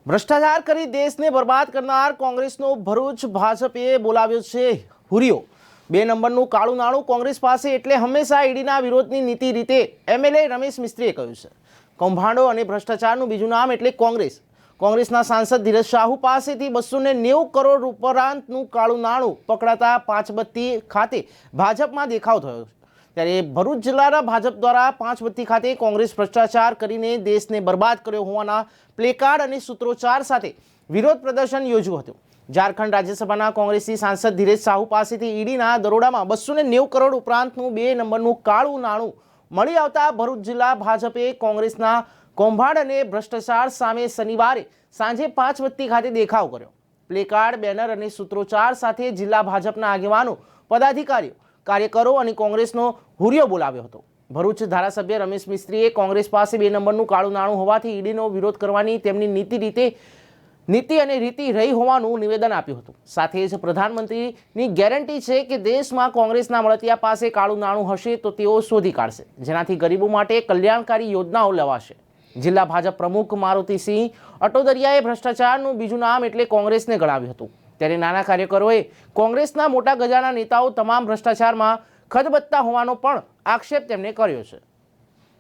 ભ્રષ્ટાચાર કરી દેશને બરબાદ કરનાર કોંગ્રેસનો ભરૂચ ભાજપે બોલાવ્યો છે હુરિયો। 2 નંબરનું કાળું નાણું કોંગ્રેસ પાસે એટલે હંમેશા ઈડીના વિરોધની નીતિ રીતે એમએલએ રમેશ મિસ્ત્રીએ કહ્યું છે। કૌભાંડો અને ભ્રષ્ટાચારનું બીજું નામ એટલે કોંગ્રેસ। કોંગ્રેસના સાંસદ ધીરજ શાહુ પાસેથી 290 કરોડ ઉપરાંતનું કાળું નાણું પકડાતા પાંચબત્તી ખાતે ભાજપમાં દેખાવ થયો છે। ત્યારે ભરૂચ જિલ્લાના ભાજપ દ્વારા પાંચબત્તી ખાતે કોંગ્રેસ ભ્રષ્ટાચાર કરીને દેશને બરબાદ કર્યો હોવાના પ્લેકાર્ડ અને સૂત્રોચ્ચાર સાથે વિરોધ પ્રદર્શન યોજ્યું હતું। ઝારખંડ રાજ્યસભાના કોંગ્રેસી સાંસદ ધીરજ શાહુ પાસેથી ઈડીના દરોડામાં 290 કરોડ ઉપરાંતનું 2 નંબરનું કાળું નાણું મળી આવતા ભરૂચ જિલ્લા ભાજપે કોંગ્રેસના કૌભાંડ અને ભ્રષ્ટાચાર સામે શનિવારે સાંજે પાંચબત્તી ખાતે દેખાવ કર્યો। પ્લેકાર્ડ, બેનર અને સૂત્રોચ્ચાર સાથે જિલ્લા ભાજપના આગેવાનો, પદાધિકારીઓ, કાર્યકરો અને કોંગ્રેસનો હુરિયો બોલાવ્યો હતો। ભરૂચ ધારાસભ્ય રમેશ મિસ્ત્રીએ કોંગ્રેસ પાસે 2 નંબરનું કાળું નાણું હોવાથી ઈડીનો વિરોધ કરવાની તેમની નીતિ અને રીતિ રહી હોવાનું નિવેદન આપ્યું હતું। સાથે જ પ્રધાનમંત્રીની ગેરંટી છે કે દેશમાં કોંગ્રેસના મળતિયા પાસે કાળું નાણું હશે તો તેઓ શોધી કાઢશે, જેનાથી ગરીબો માટે કલ્યાણકારી યોજનાઓ લેવાશે। જિલ્લા ભાજપ પ્રમુખ મારુતિસિંહ અટોદરિયાએ ભ્રષ્ટાચારનું બીજું નામ એટલે કોંગ્રેસને ગણાવ્યું હતું। ત્યારે નાના કાર્યકરોએ કોંગ્રેસના મોટા ગજાના નેતાઓ તમામ ભ્રષ્ટાચારમાં ખદબદતા હોવાનો પણ આક્ષેપ તેમણે કર્યો છે।